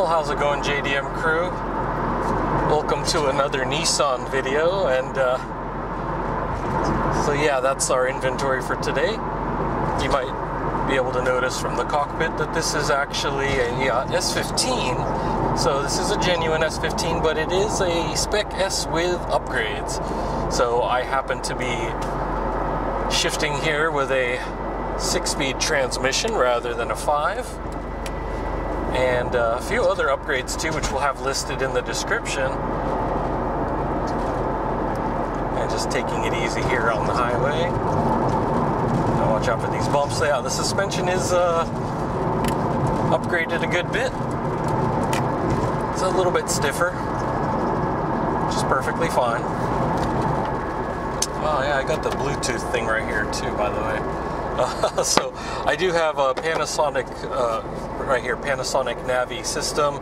How's it going, JDM crew? Welcome to another Nissan video, and so yeah, that's our inventory for today. You might be able to notice from the cockpit that this is actually a S15, so this is a genuine S15, but it is a Spec S with upgrades. So I happen to be shifting here with a 6-speed transmission rather than a 5. And a few other upgrades too, which we'll have listed in the description. And just taking it easy here on the highway. Now watch out for these bumps. Yeah, the suspension is upgraded a good bit. It's a little bit stiffer, which is perfectly fine. Oh yeah, I got the Bluetooth thing right here too, by the way. So I do have a Panasonic, right here, Panasonic Navi system.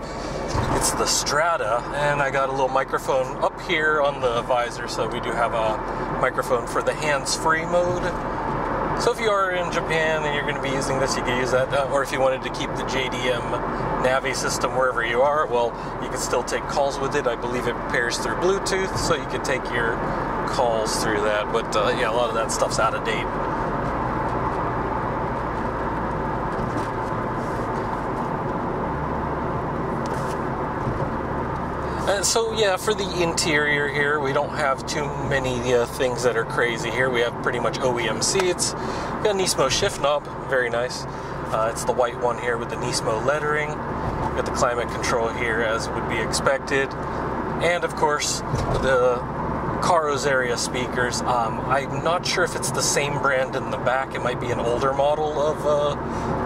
It's the Strata, and I got a little microphone up here on the visor, so we do have a microphone for the hands-free mode. So if you are in Japan and you're going to be using this, you can use that, or if you wanted to keep the JDM Navi system wherever you are, well, you can still take calls with it. I believe it pairs through Bluetooth, so you can take your calls through that, but yeah, a lot of that stuff's out of date. So yeah, for the interior here, we don't have too many things that are crazy here. We have pretty much OEM seats. We got a Nismo shift knob, very nice. It's the white one here with the Nismo lettering. We got the climate control here as would be expected. And of course, the Caros area speakers. I'm not sure if it's the same brand in the back. It might be an older model of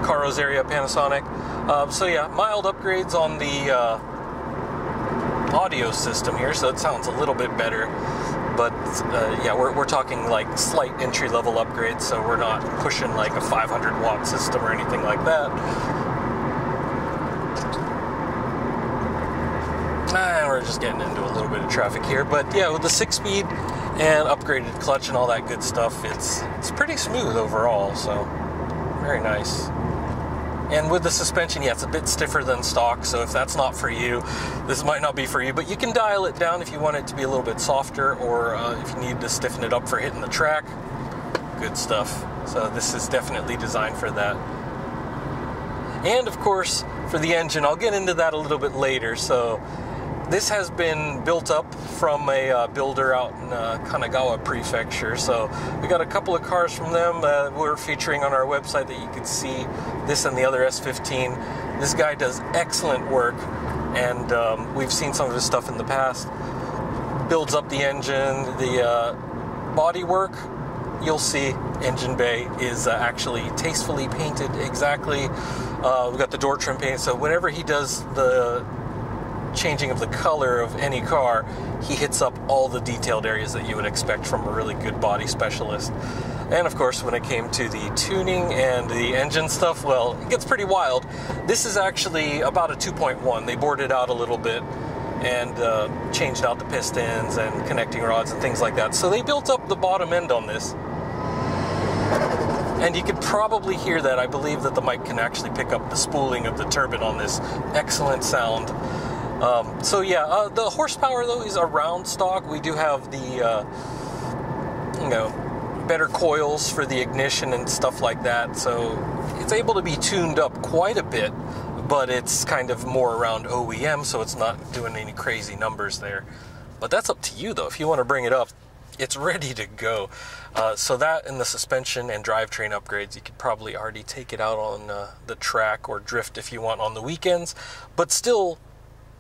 Caros area Panasonic. So yeah, mild upgrades on the audio system here, so it sounds a little bit better, but yeah, we're talking like slight entry-level upgrades, so we're not pushing like a 500-watt system or anything like that. And we're just getting into a little bit of traffic here, but yeah, with the 6-speed and upgraded clutch and all that good stuff, it's pretty smooth overall, so very nice. And with the suspension, yeah, it's a bit stiffer than stock, so if that's not for you, this might not be for you, but you can dial it down if you want it to be a little bit softer, or if you need to stiffen it up for hitting the track. Good stuff. So this is definitely designed for that. And of course, for the engine, I'll get into that a little bit later. So this has been built up from a builder out in Kanagawa Prefecture. So we got a couple of cars from them we're featuring on our website that you can see, this and the other S15. This guy does excellent work, and we've seen some of his stuff in the past. Builds up the engine, the body work. You'll see engine bay is actually tastefully painted exactly. We've got the door trim paint, so whenever he does the changing of the color of any car, he hits up all the detailed areas that you would expect from a really good body specialist. And of course, when it came to the tuning and the engine stuff, well, it gets pretty wild. This is actually about a 2.1. They bored it out a little bit and changed out the pistons and connecting rods and things like that. So they built up the bottom end on this. And you could probably hear that. I believe that the mic can actually pick up the spooling of the turbine on this. Excellent sound. So yeah, the horsepower though is around stock. We do have the, better coils for the ignition and stuff like that, so it's able to be tuned up quite a bit, but it's kind of more around OEM, so it's not doing any crazy numbers there. But that's up to you though. If you want to bring it up, it's ready to go. So that and the suspension and drivetrain upgrades, you could probably already take it out on the track or drift if you want on the weekends. But still,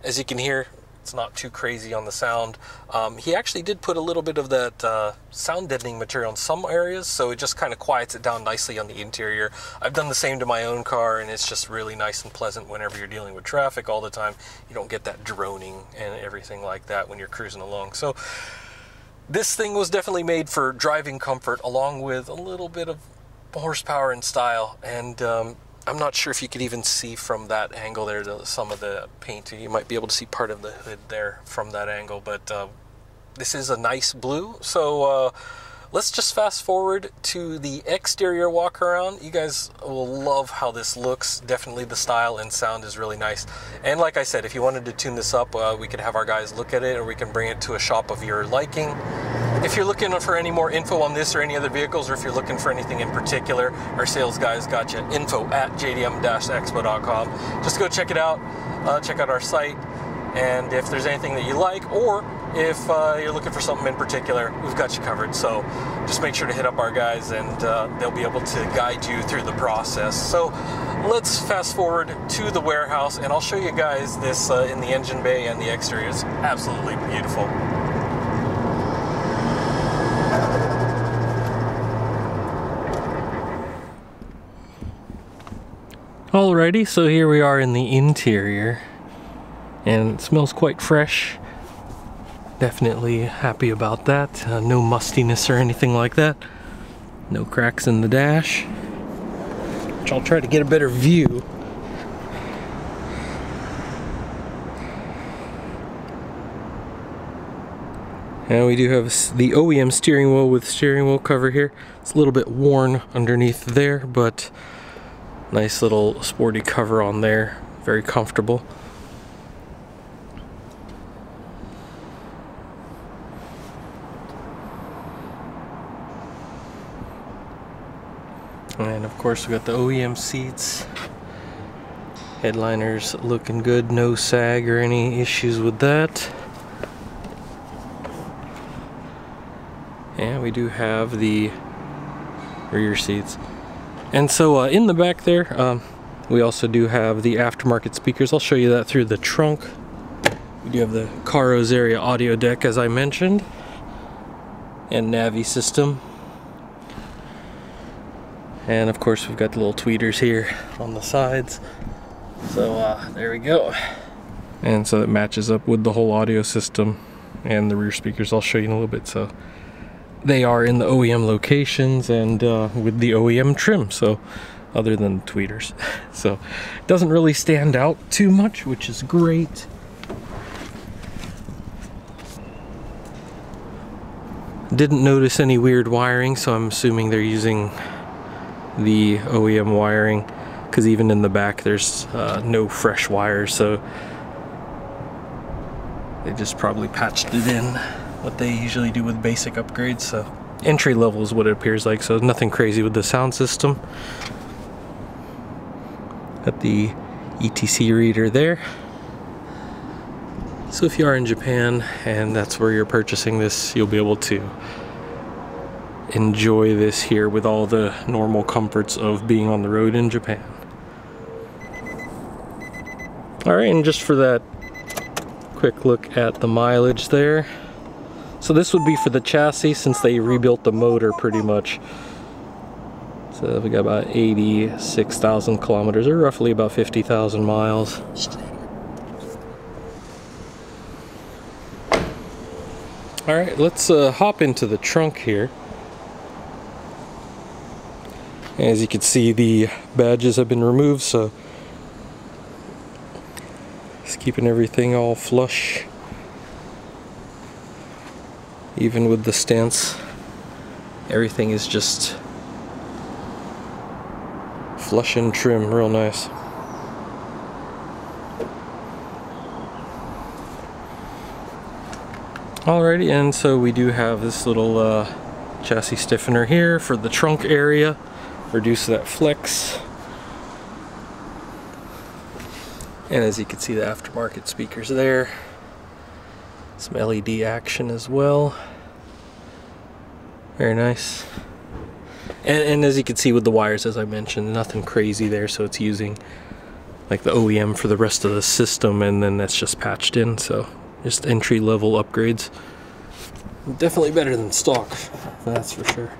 as you can hear, it's not too crazy on the sound. He actually did put a little bit of that sound deadening material in some areas, so it just kind of quiets it down nicely on the interior. I've done the same to my own car, and it's just really nice and pleasant whenever you're dealing with traffic all the time. You don't get that droning and everything like that when you're cruising along. So this thing was definitely made for driving comfort, along with a little bit of horsepower and style. And I'm not sure if you could even see from that angle there some of the paint. You might be able to see part of the hood there from that angle, but this is a nice blue. So let's just fast forward to the exterior walk around. You guys will love how this looks. Definitely the style and sound is really nice. And like I said, if you wanted to tune this up, we could have our guys look at it, or we can bring it to a shop of your liking. If you're looking for any more info on this or any other vehicles, or if you're looking for anything in particular, our sales guys got you. info@jdm-expo.com. Just go check it out. Check out our site. And if there's anything that you like, or if you're looking for something in particular, we've got you covered. So just make sure to hit up our guys, and they'll be able to guide you through the process. So let's fast forward to the warehouse, and I'll show you guys this in the engine bay and the exterior. It's absolutely beautiful. Alrighty, so here we are in the interior, and it smells quite fresh. Definitely happy about that. No mustiness or anything like that. No cracks in the dash, which I'll try to get a better view. And we do have the OEM steering wheel with steering wheel cover here. It's a little bit worn underneath there, but nice little sporty cover on there. Very comfortable. And of course we got the OEM seats. Headliners looking good, no sag or any issues with that. And we do have the rear seats. And so in the back there, we also do have the aftermarket speakers. I'll show you that through the trunk. We do have the car Rosaria audio deck, as I mentioned, and Navi system. And of course we've got the little tweeters here on the sides. So there we go. And so it matches up with the whole audio system and the rear speakers. I'll show you in a little bit. So they are in the OEM locations and with the OEM trim, so other than the tweeters. So it doesn't really stand out too much, which is great. Didn't notice any weird wiring, so I'm assuming they're using the OEM wiring, because even in the back there's no fresh wires, so they just probably patched it in, what they usually do with basic upgrades. So entry level is what it appears like, so nothing crazy with the sound system. Got the ETC reader there. So if you are in Japan and that's where you're purchasing this, you'll be able to enjoy this here with all the normal comforts of being on the road in Japan. Alright, and just for that quick look at the mileage there. So this would be for the chassis, since they rebuilt the motor pretty much. So we got about 86,000 kilometers, or roughly about 50,000 miles. Alright, let's hop into the trunk here. As you can see, the badges have been removed, so it's keeping everything all flush. Even with the stance, everything is just flush and trim, real nice. Alrighty, and so we do have this little Chassis stiffener here for the trunk area, reduce that flex. And as you can see, the aftermarket speakers there. Some LED action as well. Very nice. And as you can see with the wires, as I mentioned, nothing crazy there, so it's using like the OEM for the rest of the system, and then that's just patched in, so just entry-level upgrades. Definitely better than stock, that's for sure.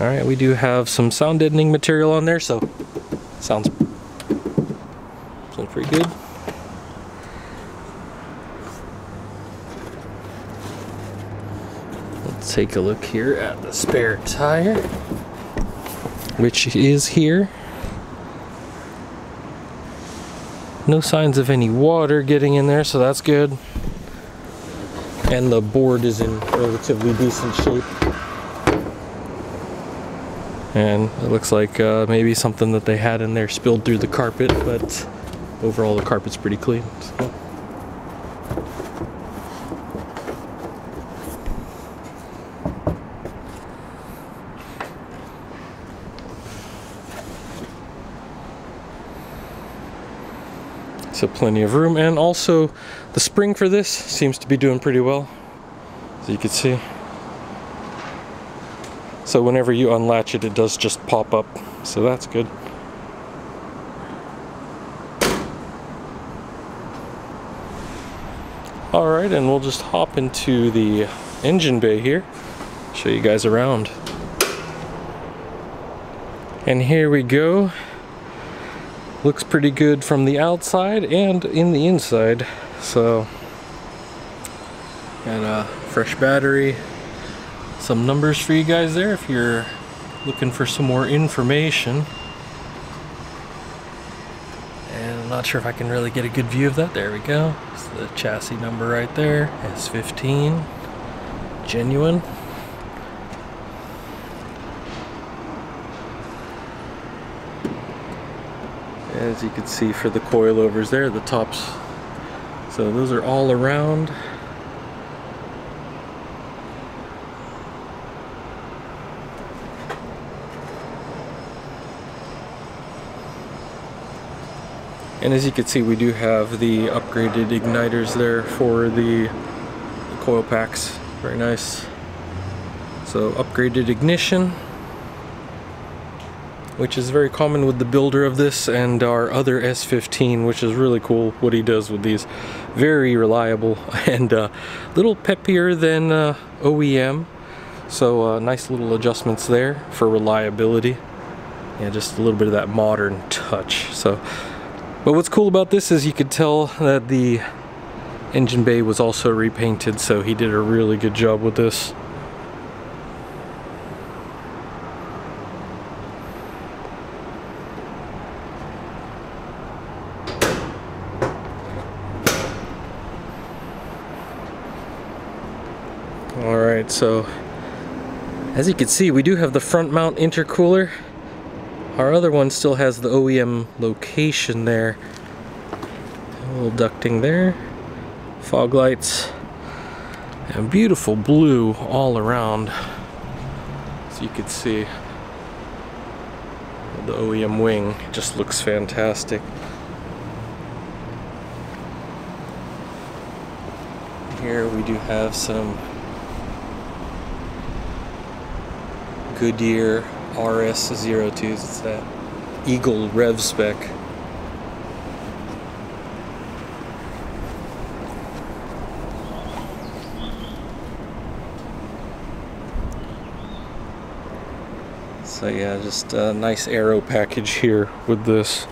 Alright, we do have some sound deadening material on there, so sounds pretty good. Let's take a look here at the spare tire, which is here. No signs of any water getting in there, so that's good. And the board is in relatively decent shape. And it looks like maybe something that they had in there spilled through the carpet, but overall the carpet's pretty clean. So. So plenty of room, and also the spring for this seems to be doing pretty well, as you can see. So whenever you unlatch it, it does just pop up, so that's good. Alright, and we'll just hop into the engine bay here, show you guys around. And here we go. Looks pretty good from the outside and in the inside. So, got a fresh battery, some numbers for you guys there if you're looking for some more information. And I'm not sure if I can really get a good view of that. There we go. It's the chassis number right there, S15, genuine. As you can see for the coilovers there, the tops, so those are all around. And as you can see, we do have the upgraded igniters there for the coil packs. Very nice. So upgraded ignition, which is very common with the builder of this and our other S15, which is really cool what he does with these. Very reliable and a little peppier than OEM. So nice little adjustments there for reliability. Yeah, just a little bit of that modern touch. So, but what's cool about this is you could tell that the engine bay was also repainted, so he did a really good job with this. Alright, so as you can see, we do have the front mount intercooler. Our other one still has the OEM location there. A little ducting there. Fog lights. And beautiful blue all around. As you can see, the OEM wing just looks fantastic. Here we do have some Goodyear RS02s. It's that Eagle rev spec. So yeah, just a nice aero package here with this.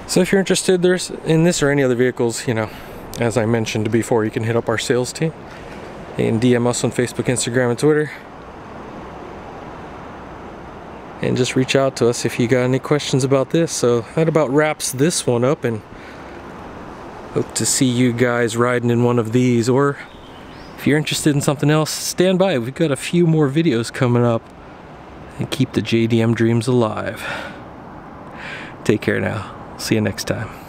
So if you're interested in this or any other vehicles, you know, as I mentioned before, you can hit up our sales team and DM us on Facebook, Instagram, and Twitter. And just reach out to us if you got any questions about this. So that about wraps this one up, and hope to see you guys riding in one of these, or if you're interested in something else, stand by. We've got a few more videos coming up, and keep the JDM dreams alive. Take care now. See you next time.